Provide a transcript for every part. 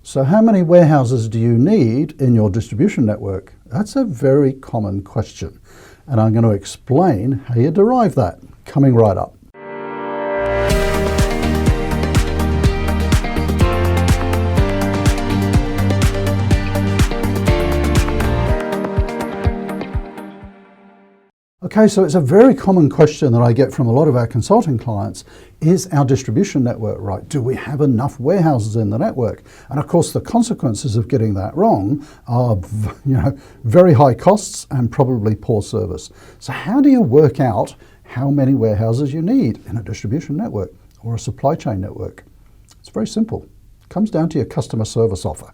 So how many warehouses do you need in your distribution network? That's a very common question. And I'm going to explain how you derive that, coming right up. Okay, so it's a very common question that I get from a lot of our consulting clients. Is our distribution network right? Do we have enough warehouses in the network? And of course, the consequences of getting that wrong are, very high costs and probably poor service. So how do you work out how many warehouses you need in a distribution network or a supply chain network? It's very simple. It comes down to your customer service offer.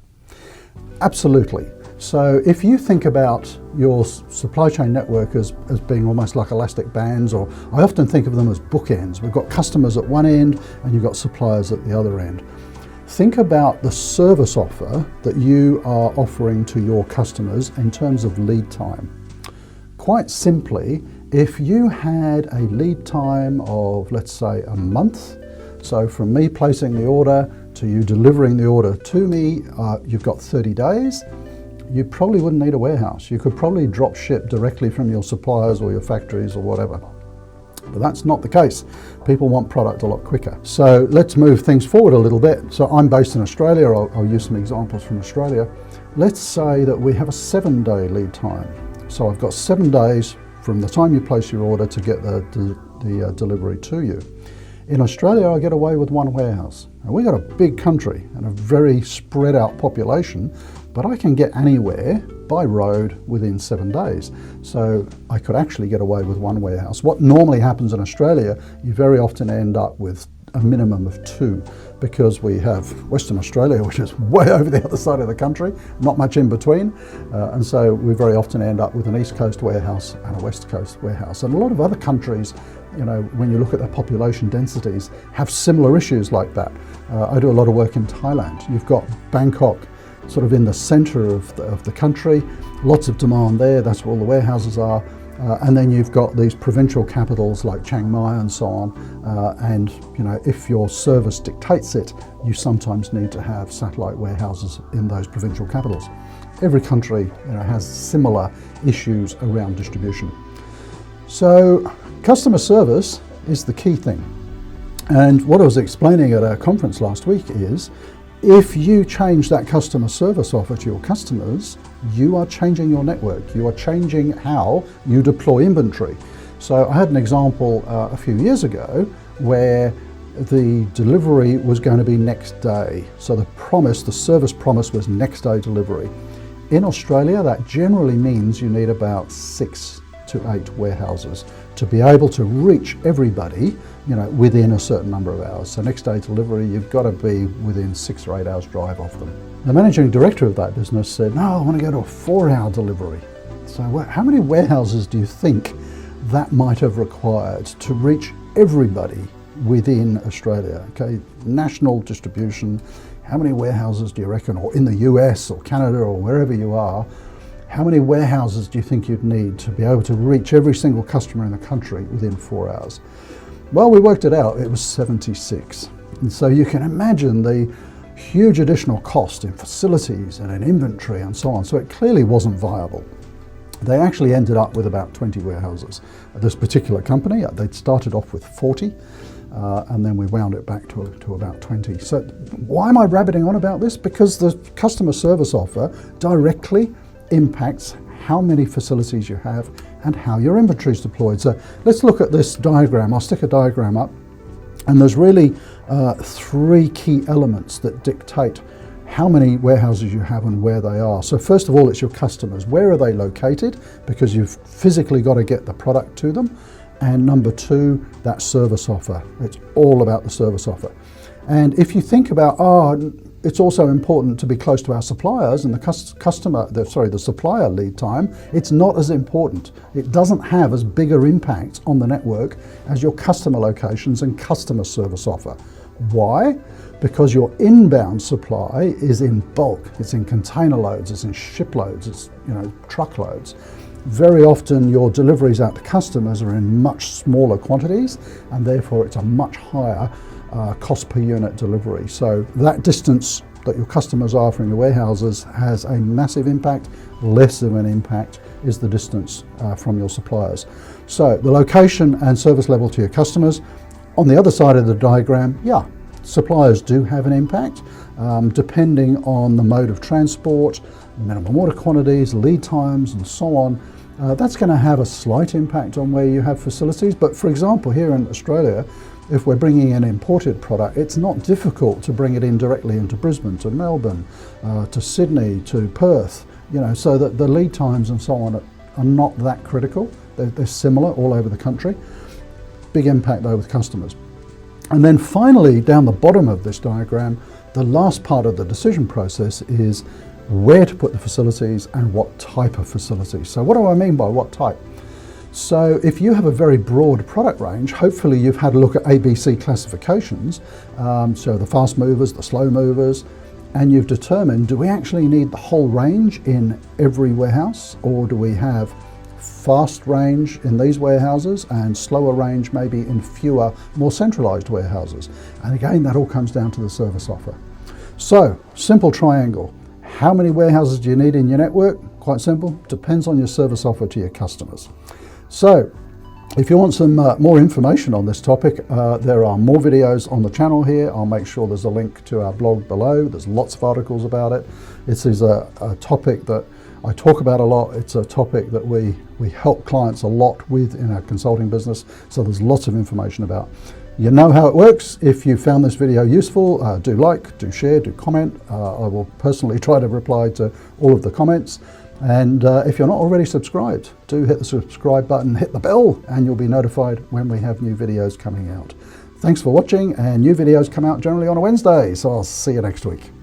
Absolutely. So if you think about your supply chain network as being almost like elastic bands, or I often think of them as bookends. We've got customers at one end and you've got suppliers at the other end. Think about the service offer that you are offering to your customers in terms of lead time. Quite simply, if you had a lead time of, let's say, a month, so from me placing the order to you delivering the order to me, you've got 30 days. You probably wouldn't need a warehouse. You could probably drop ship directly from your suppliers or your factories or whatever. But that's not the case. People want product a lot quicker. So let's move things forward a little bit. So I'm based in Australia. I'll use some examples from Australia. Let's say that we have a 7-day lead time. So I've got 7 days from the time you place your order to get the delivery to you. In Australia, I get away with one warehouse. And we've got a big country and a very spread out population, but I can get anywhere by road within 7 days. So I could actually get away with one warehouse. What normally happens in Australia, you very often end up with a minimum of 2, because we have Western Australia, which is way over the other side of the country, not much in between. And so we very often end up with an East Coast warehouse and a West Coast warehouse. And a lot of other countries, when you look at their population densities, have similar issues like that. I do a lot of work in Thailand. You've got Bangkok sort of in the center of the country, lots of demand there, that's where all the warehouses are. And then you've got these provincial capitals like Chiang Mai and so on. And if your service dictates it, you sometimes need to have satellite warehouses in those provincial capitals. Every country has similar issues around distribution. So customer service is the key thing. And what I was explaining at a conference last week is, if you change that customer service offer to your customers, you are changing your network. You are changing how you deploy inventory. So I had an example a few years ago where the delivery was going to be next day. So the service promise was next day delivery. In Australia, that generally means you need about 6 to 8 warehouses to be able to reach everybody, within a certain number of hours. So next day delivery, you've got to be within 6 or 8 hours drive of them. The managing director of that business said, no, I want to go to a 4-hour delivery. So how many warehouses do you think that might have required to reach everybody within Australia? Okay, national distribution, how many warehouses do you reckon, or in the US or Canada or wherever you are, how many warehouses do you think you'd need to be able to reach every single customer in the country within 4 hours? Well, we worked it out, it was 76. And so you can imagine the huge additional cost in facilities and in inventory and so on. So it clearly wasn't viable. They actually ended up with about 20 warehouses. This particular company, they'd started off with 40, and then we wound it back to about 20. So why am I rabbiting on about this? Because the customer service offer directly impacts how many facilities you have and how your inventory is deployed. So let's look at this diagram. I'll stick a diagram up, and there's really 3 key elements that dictate how many warehouses you have and where they are. So first of all, it's your customers. Where are they located? Because you've physically got to get the product to them. And number 2, that service offer. It's all about the service offer. And if you think about, it's also important to be close to our suppliers, and the supplier lead time, it's not as important. It doesn't have as bigger impact on the network as your customer locations and customer service offer. Why? Because your inbound supply is in bulk, it's in container loads, it's in shiploads, it's truckloads. Very often your deliveries out to customers are in much smaller quantities, and therefore it's a much higher cost per unit delivery. So that distance that your customers are from your warehouses has a massive impact. Less of an impact is the distance from your suppliers. So the location and service level to your customers. On the other side of the diagram, yeah, suppliers do have an impact, depending on the mode of transport, minimum order quantities, lead times, and so on. That's going to have a slight impact on where you have facilities. But for example, here in Australia, if we're bringing an imported product, it's not difficult to bring it in directly into Brisbane, to Melbourne, to Sydney, to Perth, so that the lead times and so on are not that critical. They're similar all over the country. Big impact though with customers. And then finally, down the bottom of this diagram, the last part of the decision process is where to put the facilities and what type of facilities. So what do I mean by what type? So if you have a very broad product range, hopefully you've had a look at ABC classifications, so the fast movers, the slow movers, and you've determined, do we actually need the whole range in every warehouse, or do we have fast range in these warehouses and slower range maybe in fewer, more centralized warehouses? And again, that all comes down to the service offer. So, simple triangle. How many warehouses do you need in your network? Quite simple, depends on your service offer to your customers. So, if you want some more information on this topic, there are more videos on the channel here. I'll make sure there's a link to our blog below. There's lots of articles about it. This is a topic that I talk about a lot. It's a topic that we help clients a lot with in our consulting business. So there's lots of information about. You know how it works. If you found this video useful, do like, do share, do comment. I will personally try to reply to all of the comments. And if you're not already subscribed, do hit the subscribe button, hit the bell, and you'll be notified when we have new videos coming out. Thanks for watching, and new videos come out generally on a Wednesday, so I'll see you next week.